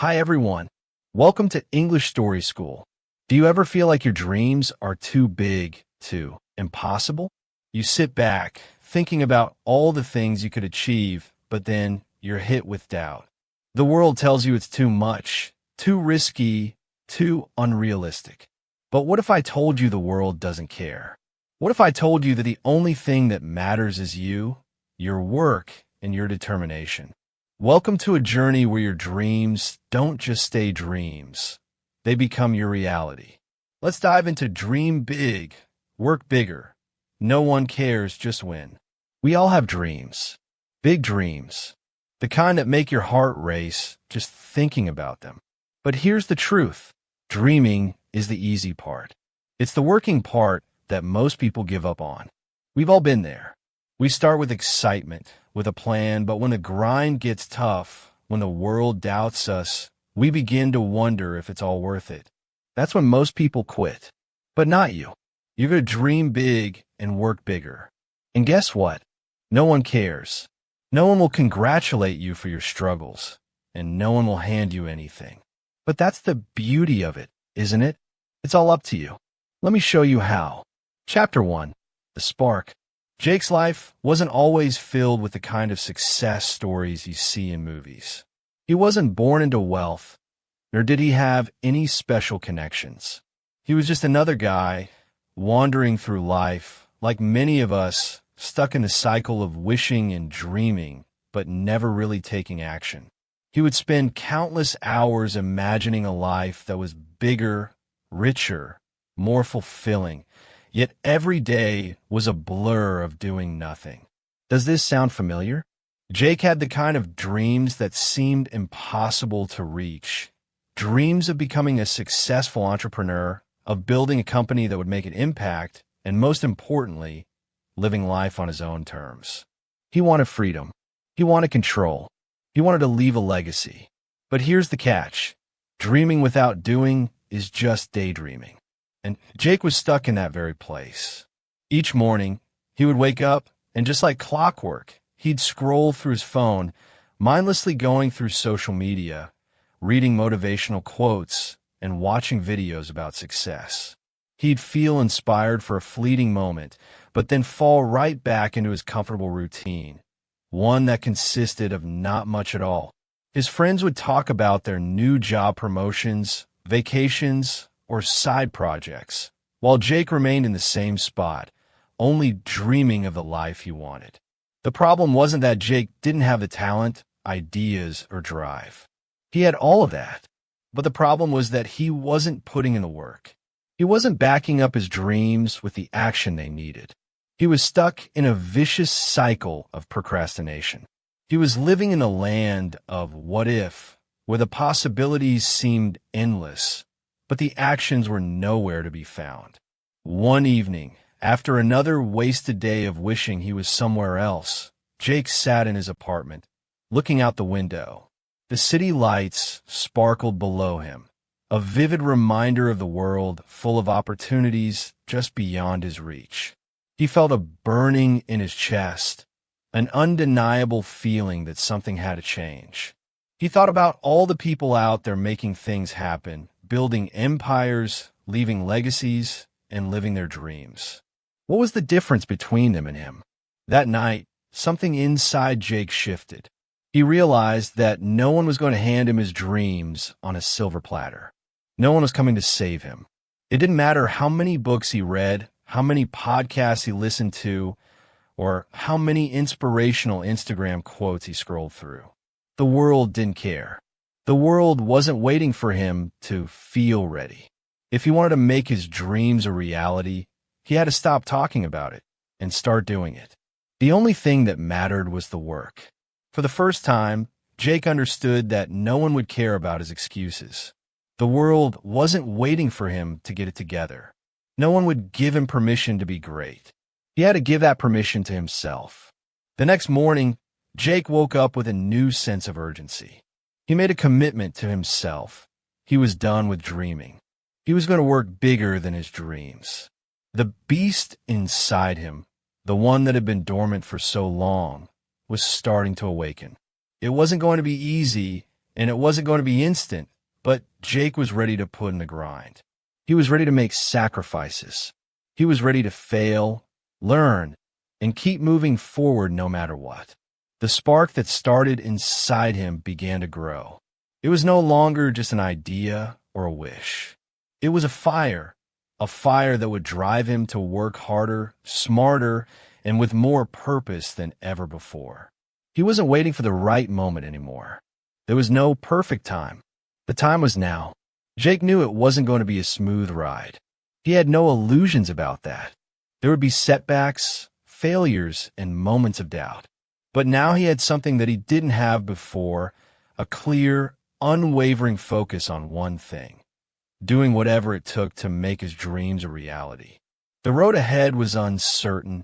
Hi everyone. Welcome to English Story School. Do you ever feel like your dreams are too big, too impossible? You sit back, thinking about all the things you could achieve, but then you're hit with doubt. The world tells you it's too much, too risky, too unrealistic. But what if I told you the world doesn't care? What if I told you that the only thing that matters is you, your work, and your determination? Welcome to a journey where your dreams don't just stay dreams. They become your reality. Let's dive into Dream Big, Work Bigger. No one cares, just win. We all have dreams. Big dreams. The kind that make your heart race just thinking about them. But here's the truth. Dreaming is the easy part. It's the working part that most people give up on. We've all been there. We start with excitement, with a plan, but when the grind gets tough, when the world doubts us, we begin to wonder if it's all worth it. That's when most people quit. But not you. You're going to dream big and work bigger. And guess what? No one cares. No one will congratulate you for your struggles, and no one will hand you anything. But that's the beauty of it, isn't it? It's all up to you. Let me show you how. Chapter 1. The Spark. Jake's life wasn't always filled with the kind of success stories you see in movies. He wasn't born into wealth, nor did he have any special connections. He was just another guy wandering through life, like many of us, stuck in a cycle of wishing and dreaming, but never really taking action. He would spend countless hours imagining a life that was bigger, richer, more fulfilling. Yet every day was a blur of doing nothing. Does this sound familiar? Jake had the kind of dreams that seemed impossible to reach. Dreams of becoming a successful entrepreneur, of building a company that would make an impact, and most importantly, living life on his own terms. He wanted freedom. He wanted control. He wanted to leave a legacy. But here's the catch. Dreaming without doing is just daydreaming. And Jake was stuck in that very place. Each morning, he would wake up, and just like clockwork, he'd scroll through his phone, mindlessly going through social media, reading motivational quotes, and watching videos about success. He'd feel inspired for a fleeting moment, but then fall right back into his comfortable routine, one that consisted of not much at all. His friends would talk about their new job promotions, vacations, or side projects, while Jake remained in the same spot, only dreaming of the life he wanted. The problem wasn't that Jake didn't have the talent, ideas, or drive. He had all of that. But the problem was that he wasn't putting in the work. He wasn't backing up his dreams with the action they needed. He was stuck in a vicious cycle of procrastination. He was living in a land of what if, where the possibilities seemed endless, but the actions were nowhere to be found. One evening, after another wasted day of wishing he was somewhere else, Jake sat in his apartment, looking out the window. The city lights sparkled below him, a vivid reminder of the world full of opportunities just beyond his reach. He felt a burning in his chest, an undeniable feeling that something had to change. He thought about all the people out there making things happen, building empires, leaving legacies, and living their dreams. What was the difference between them and him? That night, something inside Jake shifted. He realized that no one was going to hand him his dreams on a silver platter. No one was coming to save him. It didn't matter how many books he read, how many podcasts he listened to, or how many inspirational Instagram quotes he scrolled through. The world didn't care. The world wasn't waiting for him to feel ready. If he wanted to make his dreams a reality, he had to stop talking about it and start doing it. The only thing that mattered was the work. For the first time, Jake understood that no one would care about his excuses. The world wasn't waiting for him to get it together. No one would give him permission to be great. He had to give that permission to himself. The next morning, Jake woke up with a new sense of urgency. He made a commitment to himself. He was done with dreaming. He was going to work bigger than his dreams. The beast inside him, the one that had been dormant for so long, was starting to awaken. It wasn't going to be easy, and it wasn't going to be instant, but Jake was ready to put in the grind. He was ready to make sacrifices. He was ready to fail, learn, and keep moving forward no matter what. The spark that started inside him began to grow. It was no longer just an idea or a wish. It was a fire that would drive him to work harder, smarter, and with more purpose than ever before. He wasn't waiting for the right moment anymore. There was no perfect time. The time was now. Jake knew it wasn't going to be a smooth ride. He had no illusions about that. There would be setbacks, failures, and moments of doubt. But now he had something that he didn't have before, a clear, unwavering focus on one thing, doing whatever it took to make his dreams a reality. The road ahead was uncertain,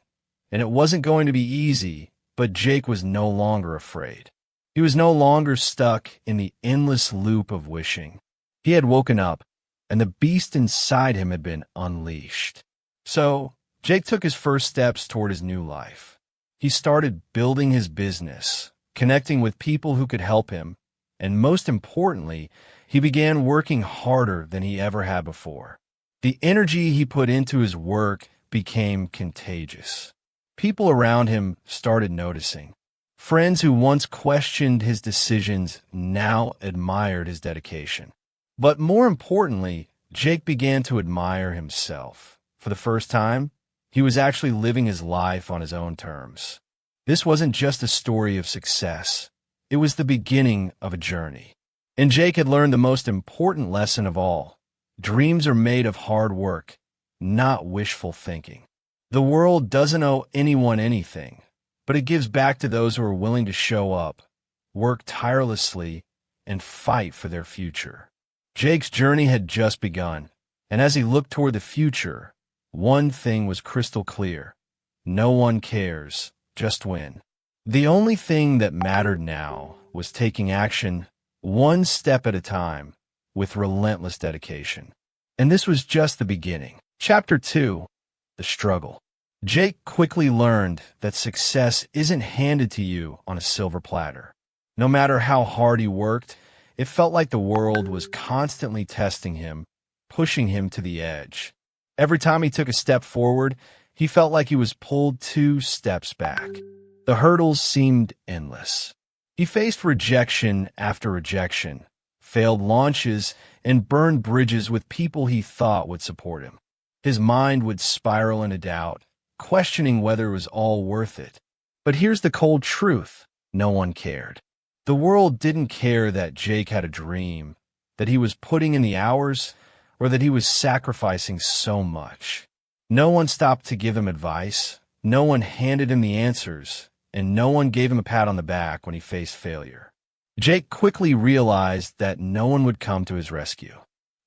and it wasn't going to be easy, but Jake was no longer afraid. He was no longer stuck in the endless loop of wishing. He had woken up, and the beast inside him had been unleashed. So, Jake took his first steps toward his new life. He started building his business, connecting with people who could help him, and most importantly, he began working harder than he ever had before. The energy he put into his work became contagious. People around him started noticing. Friends who once questioned his decisions now admired his dedication. But more importantly, Jake began to admire himself. For the first time, he was actually living his life on his own terms. This wasn't just a story of success. It was the beginning of a journey. And Jake had learned the most important lesson of all. Dreams are made of hard work, not wishful thinking. The world doesn't owe anyone anything, but it gives back to those who are willing to show up, work tirelessly, and fight for their future. Jake's journey had just begun, and as he looked toward the future, one thing was crystal clear. No one cares, just win. The only thing that mattered now was taking action one step at a time with relentless dedication. And this was just the beginning. Chapter 2, The Struggle. Jake quickly learned that success isn't handed to you on a silver platter. No matter how hard he worked, it felt like the world was constantly testing him, pushing him to the edge. Every time he took a step forward, he felt like he was pulled 2 steps back. The hurdles seemed endless. He faced rejection after rejection, failed launches, and burned bridges with people he thought would support him. His mind would spiral into doubt, questioning whether it was all worth it. But here's the cold truth. No one cared. The world didn't care that Jake had a dream, that he was putting in the hours, or that he was sacrificing so much. No one stopped to give him advice. No one handed him the answers, and no one gave him a pat on the back when he faced failure. Jake quickly realized that no one would come to his rescue.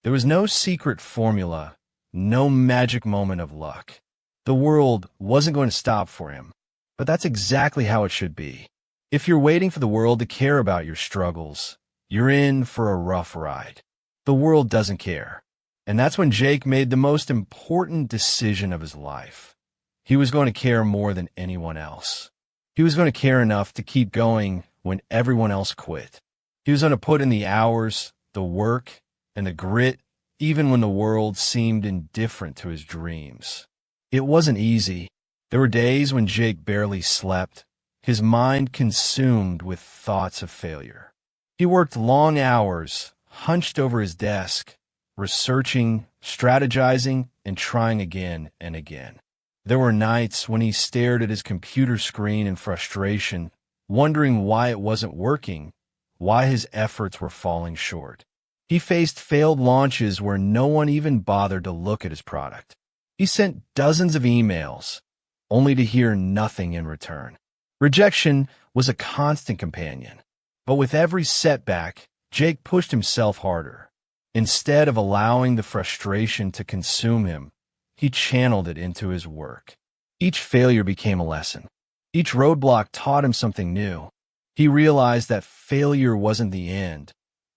There was no secret formula, no magic moment of luck. The world wasn't going to stop for him, but that's exactly how it should be. If you're waiting for the world to care about your struggles, you're in for a rough ride. The world doesn't care. And that's when Jake made the most important decision of his life. He was going to care more than anyone else. He was going to care enough to keep going when everyone else quit. He was going to put in the hours, the work, and the grit, even when the world seemed indifferent to his dreams. It wasn't easy. There were days when Jake barely slept, his mind consumed with thoughts of failure. He worked long hours, hunched over his desk, researching, strategizing, and trying again and again. There were nights when he stared at his computer screen in frustration, wondering why it wasn't working, why his efforts were falling short. He faced failed launches where no one even bothered to look at his product. He sent dozens of emails, only to hear nothing in return. Rejection was a constant companion. But with every setback, Jake pushed himself harder. Instead of allowing the frustration to consume him, he channeled it into his work. Each failure became a lesson. Each roadblock taught him something new. He realized that failure wasn't the end.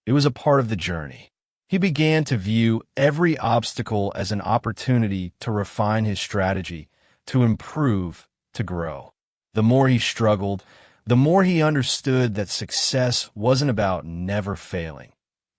It was a part of the journey. He began to view every obstacle as an opportunity to refine his strategy, to improve, to grow. The more he struggled, the more he understood that success wasn't about never failing.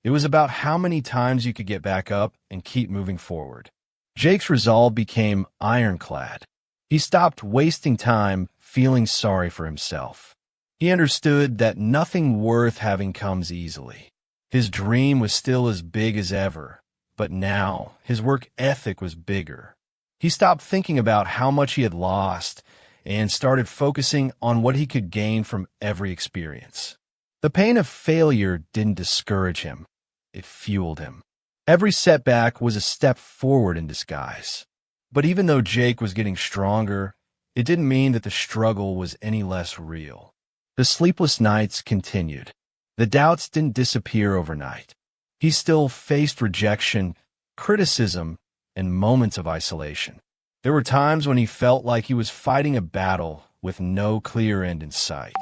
It was about how many times you could get back up and keep moving forward. Jake's resolve became ironclad. He stopped wasting time feeling sorry for himself. He understood that nothing worth having comes easily. His dream was still as big as ever, but now his work ethic was bigger. He stopped thinking about how much he had lost and started focusing on what he could gain from every experience. The pain of failure didn't discourage him. It fueled him. Every setback was a step forward in disguise. But even though Jake was getting stronger, it didn't mean that the struggle was any less real. The sleepless nights continued. The doubts didn't disappear overnight. He still faced rejection, criticism, and moments of isolation. There were times when he felt like he was fighting a battle with no clear end in sight.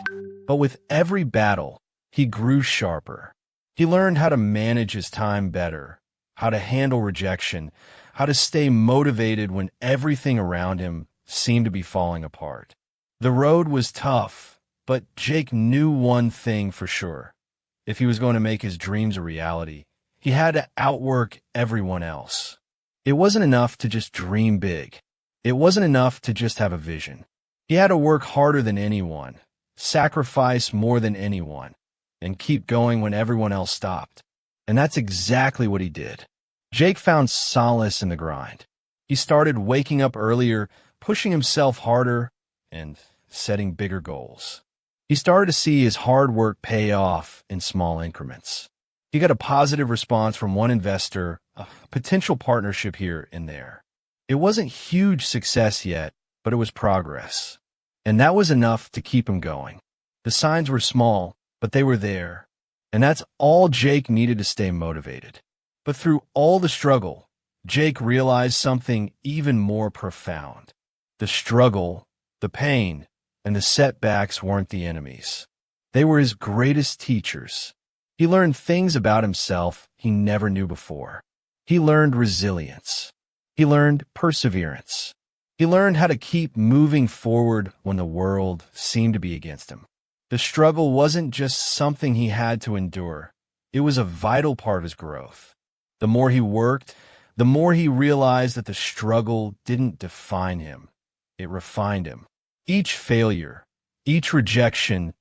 But with every battle, he grew sharper. He learned how to manage his time better, how to handle rejection, how to stay motivated when everything around him seemed to be falling apart. The road was tough, but Jake knew one thing for sure. If he was going to make his dreams a reality, he had to outwork everyone else. It wasn't enough to just dream big. It wasn't enough to just have a vision. He had to work harder than anyone, sacrifice more than anyone, and keep going when everyone else stopped. And that's exactly what he did. Jake found solace in the grind. He started waking up earlier, pushing himself harder, and setting bigger goals. He started to see his hard work pay off in small increments. He got a positive response from one investor, a potential partnership here and there. It wasn't huge success yet, but it was progress. And that was enough to keep him going. The signs were small, but they were there. And that's all Jake needed to stay motivated. But through all the struggle, Jake realized something even more profound. The struggle, the pain, and the setbacks weren't the enemies. They were his greatest teachers. He learned things about himself he never knew before. He learned resilience. He learned perseverance. He learned how to keep moving forward when the world seemed to be against him. The struggle wasn't just something he had to endure. It was a vital part of his growth. The more he worked, the more he realized that the struggle didn't define him. It refined him. Each failure, each rejection,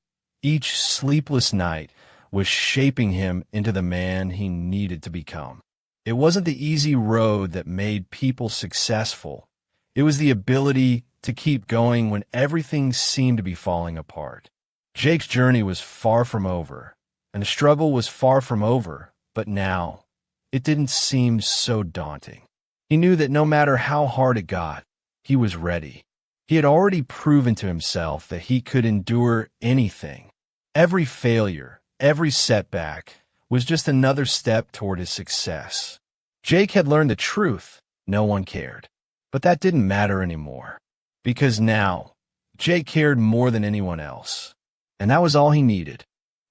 each sleepless night was shaping him into the man he needed to become. It wasn't the easy road that made people successful. It was the ability to keep going when everything seemed to be falling apart. Jake's journey was far from over, and the struggle was far from over, but now it didn't seem so daunting. He knew that no matter how hard it got, he was ready. He had already proven to himself that he could endure anything. Every failure, every setback, was just another step toward his success. Jake had learned the truth. No one cared. But that didn't matter anymore. Because now, Jake cared more than anyone else. And that was all he needed.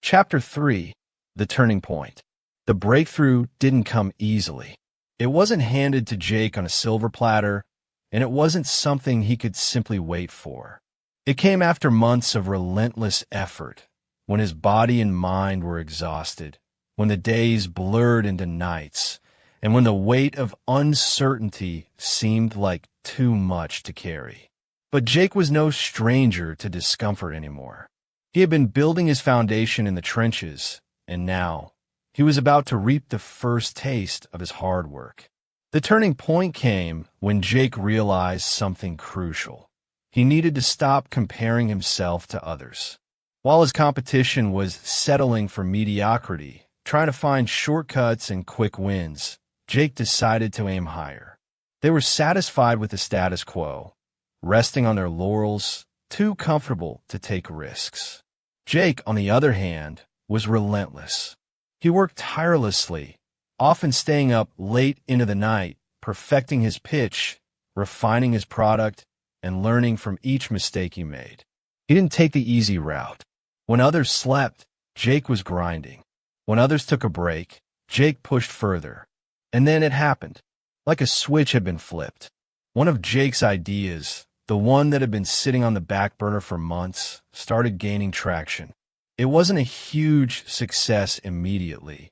Chapter 3, The Turning Point. The breakthrough didn't come easily. It wasn't handed to Jake on a silver platter, and it wasn't something he could simply wait for. It came after months of relentless effort, when his body and mind were exhausted, when the days blurred into nights, and when the weight of uncertainty seemed like too much to carry. But Jake was no stranger to discomfort anymore. He had been building his foundation in the trenches, and now he was about to reap the first taste of his hard work. The turning point came when Jake realized something crucial. He needed to stop comparing himself to others. While his competition was settling for mediocrity, trying to find shortcuts and quick wins, Jake decided to aim higher. They were satisfied with the status quo, resting on their laurels, too comfortable to take risks. Jake, on the other hand, was relentless. He worked tirelessly, often staying up late into the night, perfecting his pitch, refining his product, and learning from each mistake he made. He didn't take the easy route. When others slept, Jake was grinding. When others took a break, Jake pushed further. And then it happened. Like a switch had been flipped. One of Jake's ideas, the one that had been sitting on the back burner for months, started gaining traction. It wasn't a huge success immediately,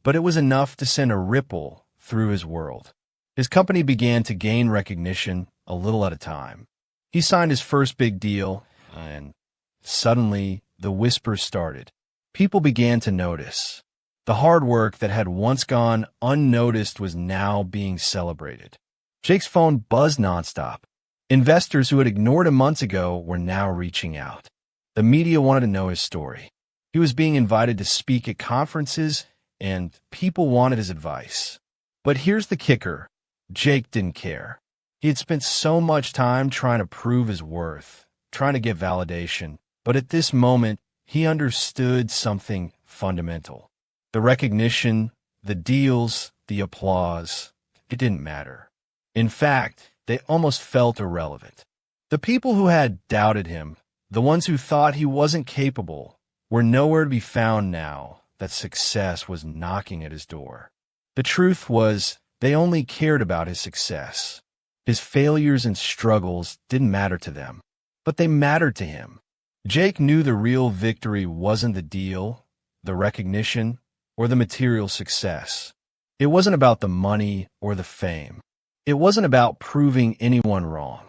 but it was enough to send a ripple through his world. His company began to gain recognition a little at a time. He signed his first big deal, and suddenly the whispers started. People began to notice. The hard work that had once gone unnoticed was now being celebrated. Jake's phone buzzed nonstop. Investors who had ignored him months ago were now reaching out. The media wanted to know his story. He was being invited to speak at conferences, and people wanted his advice. But here's the kicker. Jake didn't care. He had spent so much time trying to prove his worth, trying to get validation. But at this moment, he understood something fundamental. The recognition, the deals, the applause, it didn't matter. In fact, they almost felt irrelevant. The people who had doubted him, the ones who thought he wasn't capable, were nowhere to be found now that success was knocking at his door. The truth was, they only cared about his success. His failures and struggles didn't matter to them, but they mattered to him. Jake knew the real victory wasn't the deal, the recognition, or the material success. It wasn't about the money or the fame. It wasn't about proving anyone wrong.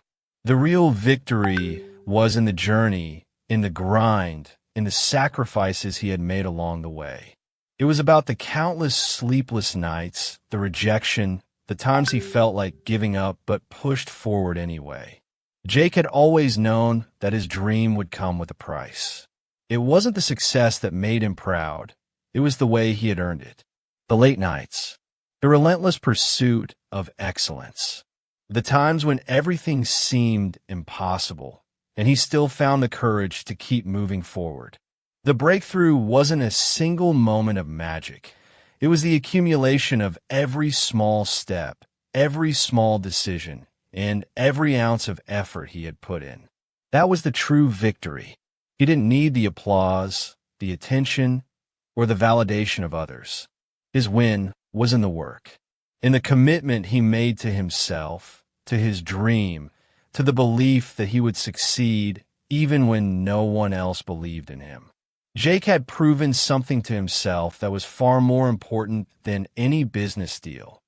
The real victory was in the journey, in the grind, in the sacrifices he had made along the way. It was about the countless sleepless nights, the rejection, the times he felt like giving up but pushed forward anyway. Jake had always known that his dream would come with a price. It wasn't the success that made him proud. It was the way he had earned it. The late nights, the relentless pursuit of excellence, the times when everything seemed impossible, and he still found the courage to keep moving forward. The breakthrough wasn't a single moment of magic. It was the accumulation of every small step, every small decision, and every ounce of effort he had put in. That was the true victory. He didn't need the applause, the attention, or the validation of others. His win was in the work, in the commitment he made to himself, to his dream, to the belief that he would succeed even when no one else believed in him. Jake had proven something to himself that was far more important than any business deal.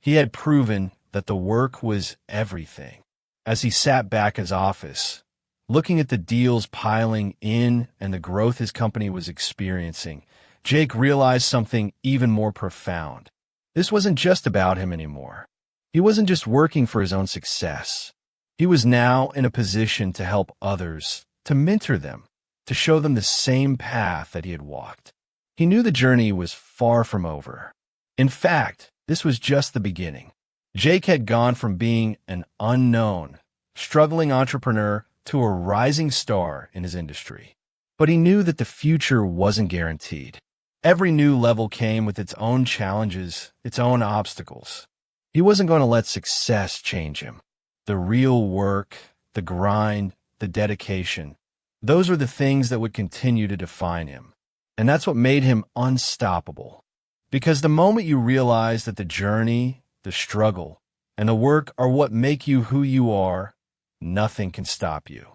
He had proven that the work was everything. As he sat back in his office, looking at the deals piling in and the growth his company was experiencing, Jake realized something even more profound. This wasn't just about him anymore. He wasn't just working for his own success. He was now in a position to help others, to mentor them, to show them the same path that he had walked. He knew the journey was far from over. In fact, this was just the beginning. Jake had gone from being an unknown, struggling entrepreneur to a rising star in his industry. But he knew that the future wasn't guaranteed. Every new level came with its own challenges, its own obstacles. He wasn't going to let success change him. The real work, the grind, the dedication, those were the things that would continue to define him. And that's what made him unstoppable. Because the moment you realize that the journey, the struggle, and the work are what make you who you are, nothing can stop you.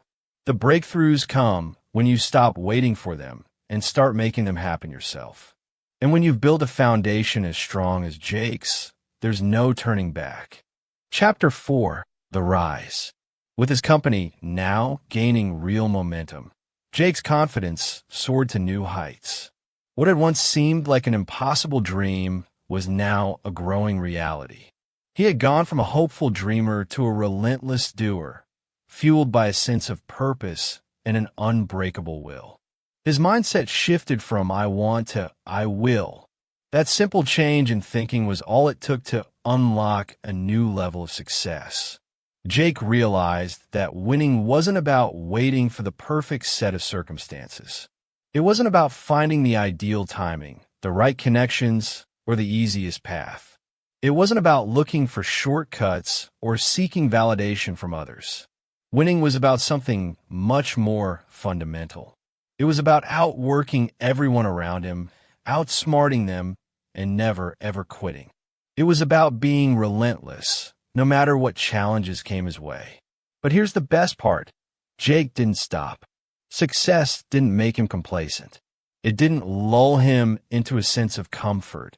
The breakthroughs come when you stop waiting for them and start making them happen yourself. And when you've built a foundation as strong as Jake's, there's no turning back. Chapter 4, The Rise. With his company now gaining real momentum, Jake's confidence soared to new heights. What had once seemed like an impossible dream was now a growing reality. He had gone from a hopeful dreamer to a relentless doer, fueled by a sense of purpose and an unbreakable will. His mindset shifted from "I want" to "I will." That simple change in thinking was all it took to unlock a new level of success. Jake realized that winning wasn't about waiting for the perfect set of circumstances. It wasn't about finding the ideal timing, the right connections, or the easiest path. It wasn't about looking for shortcuts or seeking validation from others. Winning was about something much more fundamental. It was about outworking everyone around him, outsmarting them, and never, ever quitting. It was about being relentless, no matter what challenges came his way. But here's the best part. Jake didn't stop. Success didn't make him complacent. It didn't lull him into a sense of comfort,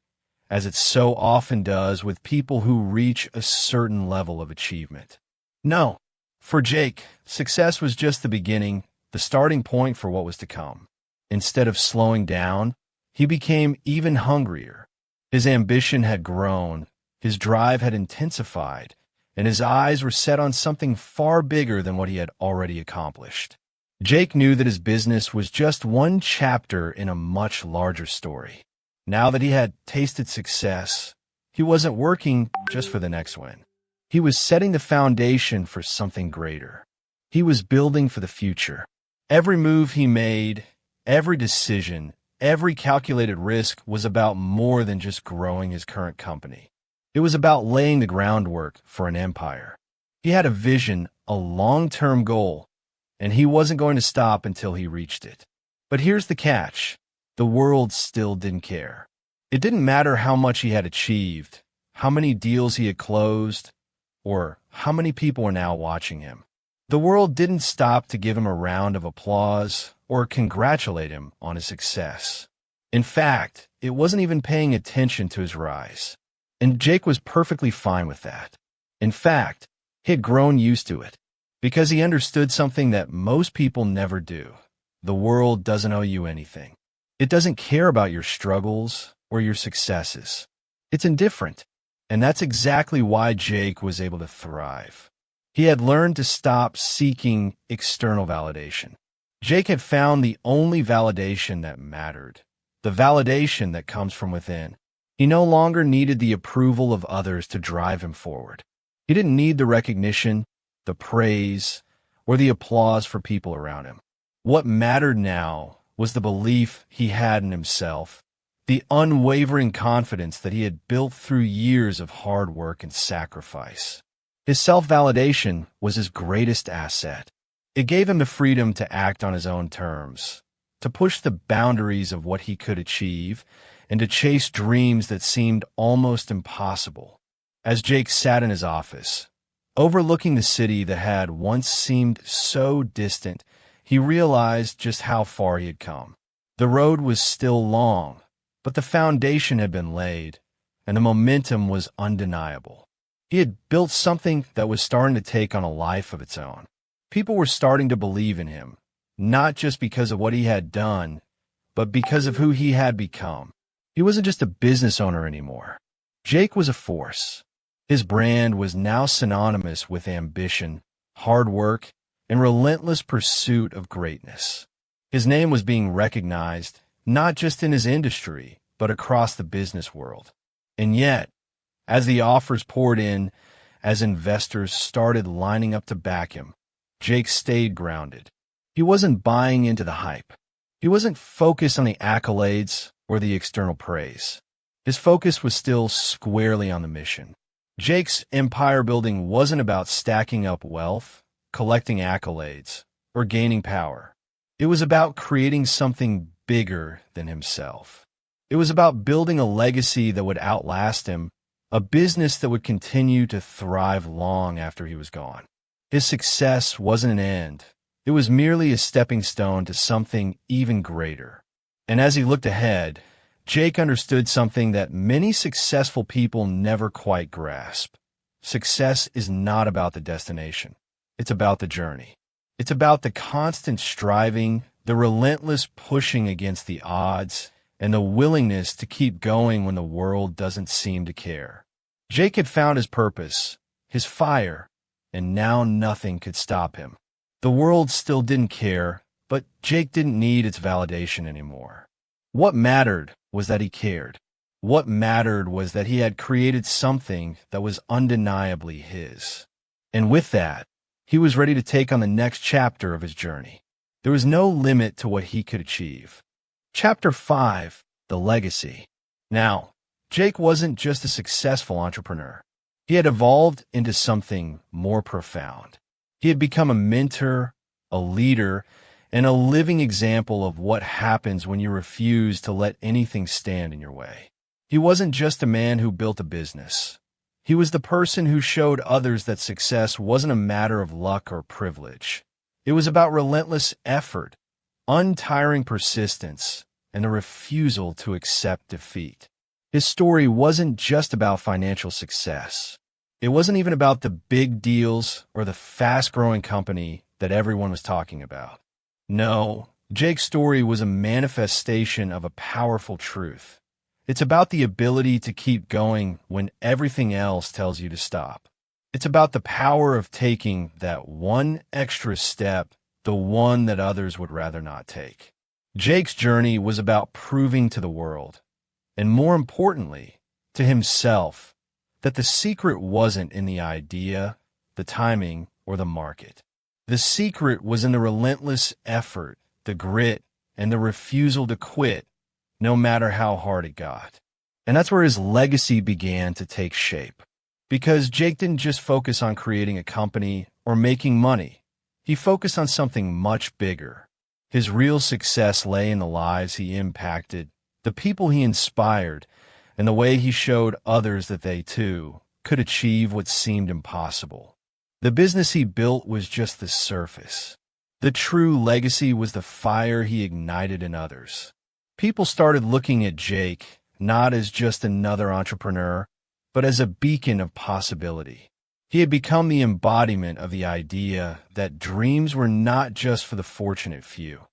as it so often does with people who reach a certain level of achievement. No, for Jake, success was just the beginning, the starting point for what was to come. Instead of slowing down, he became even hungrier. His ambition had grown, his drive had intensified, and his eyes were set on something far bigger than what he had already accomplished. Jake knew that his business was just one chapter in a much larger story. Now that he had tasted success, he wasn't working just for the next win. He was setting the foundation for something greater. He was building for the future. Every move he made, every decision, every calculated risk was about more than just growing his current company. It was about laying the groundwork for an empire. He had a vision, a long-term goal, and he wasn't going to stop until he reached it. But here's the catch. The world still didn't care. It didn't matter how much he had achieved, how many deals he had closed, or how many people were now watching him. The world didn't stop to give him a round of applause or congratulate him on his success. In fact, it wasn't even paying attention to his rise. And Jake was perfectly fine with that. In fact, he had grown used to it, because he understood something that most people never do. The world doesn't owe you anything. It doesn't care about your struggles or your successes. It's indifferent. And that's exactly why Jake was able to thrive. He had learned to stop seeking external validation. Jake had found the only validation that mattered, the validation that comes from within. He no longer needed the approval of others to drive him forward. He didn't need the recognition, the praise, or the applause for people around him. What mattered now was the belief he had in himself, the unwavering confidence that he had built through years of hard work and sacrifice. His self-validation was his greatest asset. It gave him the freedom to act on his own terms, to push the boundaries of what he could achieve, and to chase dreams that seemed almost impossible. As Jake sat in his office, overlooking the city that had once seemed so distant, he realized just how far he had come. The road was still long, but the foundation had been laid, and the momentum was undeniable. He had built something that was starting to take on a life of its own. People were starting to believe in him, not just because of what he had done, but because of who he had become. He wasn't just a business owner anymore. Jake was a force. His brand was now synonymous with ambition, hard work, and relentless pursuit of greatness. His name was being recognized, not just in his industry, but across the business world. And yet, as the offers poured in, as investors started lining up to back him, Jake stayed grounded. He wasn't buying into the hype. He wasn't focused on the accolades or the external praise. His focus was still squarely on the mission. Jake's empire building wasn't about stacking up wealth, collecting accolades, or gaining power. It was about creating something bigger than himself. It was about building a legacy that would outlast him, a business that would continue to thrive long after he was gone. His success wasn't an end. It was merely a stepping stone to something even greater. And as he looked ahead, Jake understood something that many successful people never quite grasp. Success is not about the destination. It's about the journey. It's about the constant striving, the relentless pushing against the odds, and the willingness to keep going when the world doesn't seem to care. Jake had found his purpose, his fire, and now nothing could stop him. The world still didn't care, but Jake didn't need its validation anymore. What mattered was that he cared. What mattered was that he had created something that was undeniably his. And with that, he was ready to take on the next chapter of his journey. There was no limit to what he could achieve. Chapter 5, The Legacy. Now, Jake wasn't just a successful entrepreneur. He had evolved into something more profound. He had become a mentor, a leader, and a living example of what happens when you refuse to let anything stand in your way. He wasn't just a man who built a business. He was the person who showed others that success wasn't a matter of luck or privilege. It was about relentless effort, untiring persistence, and the refusal to accept defeat. His story wasn't just about financial success. It wasn't even about the big deals or the fast-growing company that everyone was talking about. No, Jake's story was a manifestation of a powerful truth. It's about the ability to keep going when everything else tells you to stop. It's about the power of taking that one extra step, the one that others would rather not take. Jake's journey was about proving to the world, and more importantly, to himself, that the secret wasn't in the idea, the timing, or the market. The secret was in the relentless effort, the grit, and the refusal to quit, no matter how hard it got. And that's where his legacy began to take shape. Because Jake didn't just focus on creating a company or making money. He focused on something much bigger. His real success lay in the lives he impacted, the people he inspired, and the way he showed others that they, too, could achieve what seemed impossible. The business he built was just the surface. The true legacy was the fire he ignited in others. People started looking at Jake not as just another entrepreneur, but as a beacon of possibility. He had become the embodiment of the idea that dreams were not just for the fortunate few.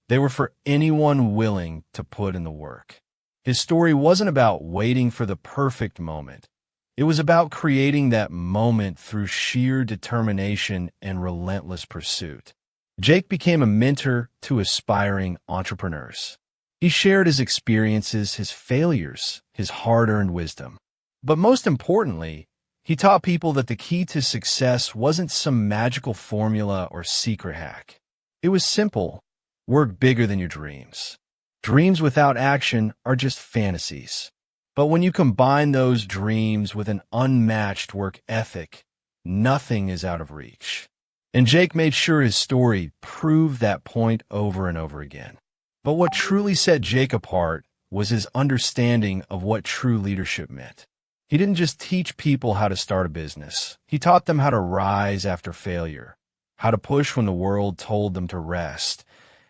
They were for anyone willing to put in the work. His story wasn't about waiting for the perfect moment. It was about creating that moment through sheer determination and relentless pursuit. Jake became a mentor to aspiring entrepreneurs. He shared his experiences, his failures, his hard-earned wisdom. But most importantly, he taught people that the key to success wasn't some magical formula or secret hack. It was simple: work bigger than your dreams. Dreams without action are just fantasies. But when you combine those dreams with an unmatched work ethic, nothing is out of reach. And Jake made sure his story proved that point over and over again. But what truly set Jake apart was his understanding of what true leadership meant. He didn't just teach people how to start a business. He taught them how to rise after failure, how to push when the world told them to rest,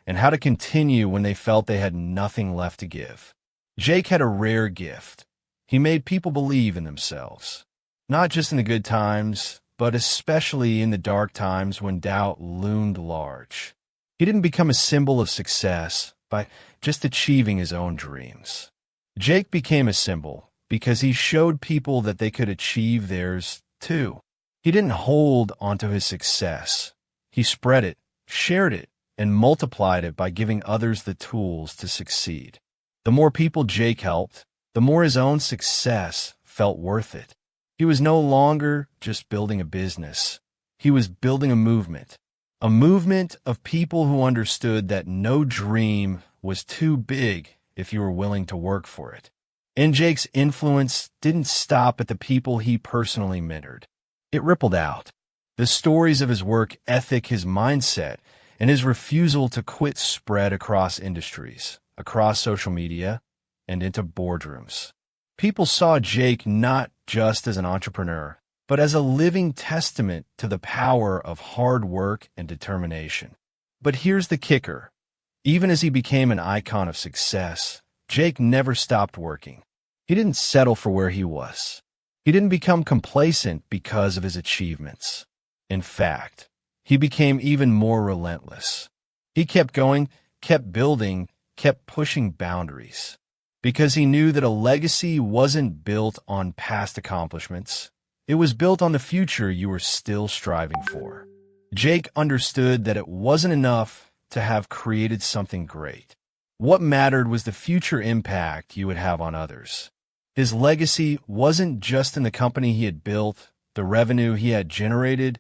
and how to continue when they felt they had nothing left to give. Jake had a rare gift. He made people believe in themselves, not just in the good times, but especially in the dark times when doubt loomed large. He didn't become a symbol of success by just achieving his own dreams. Jake became a symbol because he showed people that they could achieve theirs too. He didn't hold onto his success. He spread it, shared it, and multiplied it by giving others the tools to succeed. The more people Jake helped, the more his own success felt worth it. He was no longer just building a business. He was building a movement of people who understood that no dream was too big if you were willing to work for it. And Jake's influence didn't stop at the people he personally mentored. It rippled out. The stories of his work ethic, his mindset, and his refusal to quit spread across industries, across social media, and into boardrooms. People saw Jake not just as an entrepreneur, but as a living testament to the power of hard work and determination. But here's the kicker. Even as he became an icon of success, Jake never stopped working. He didn't settle for where he was. He didn't become complacent because of his achievements. In fact, he became even more relentless. He kept going, kept building, kept pushing boundaries. Because he knew that a legacy wasn't built on past accomplishments. It was built on the future you were still striving for. Jake understood that it wasn't enough to have created something great. What mattered was the future impact you would have on others. His legacy wasn't just in the company he had built, the revenue he had generated,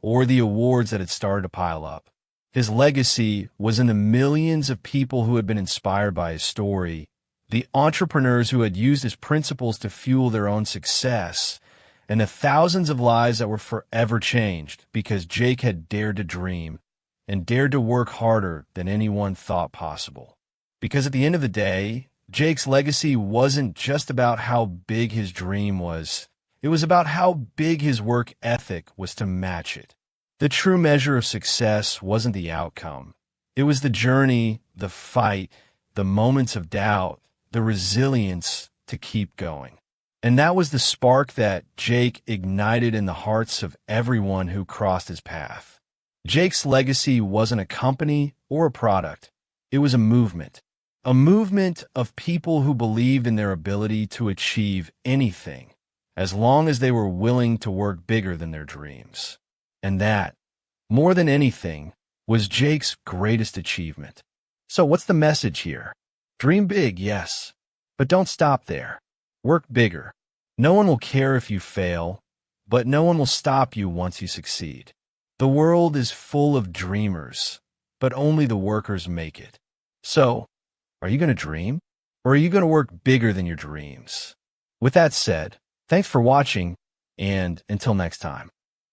or the awards that had started to pile up. His legacy was in the millions of people who had been inspired by his story, the entrepreneurs who had used his principles to fuel their own success, and the thousands of lives that were forever changed because Jake had dared to dream and dared to work harder than anyone thought possible. Because at the end of the day, Jake's legacy wasn't just about how big his dream was. It was about how big his work ethic was to match it. The true measure of success wasn't the outcome. It was the journey, the fight, the moments of doubt, the resilience to keep going. And that was the spark that Jake ignited in the hearts of everyone who crossed his path. Jake's legacy wasn't a company or a product. It was a movement of people who believed in their ability to achieve anything, as long as they were willing to work bigger than their dreams. And that, more than anything, was Jake's greatest achievement. So what's the message here? Dream big, yes, but don't stop there. Work bigger. No one will care if you fail, but no one will stop you once you succeed. The world is full of dreamers, but only the workers make it. So, are you going to dream? Or are you going to work bigger than your dreams? With that said, thanks for watching, and until next time.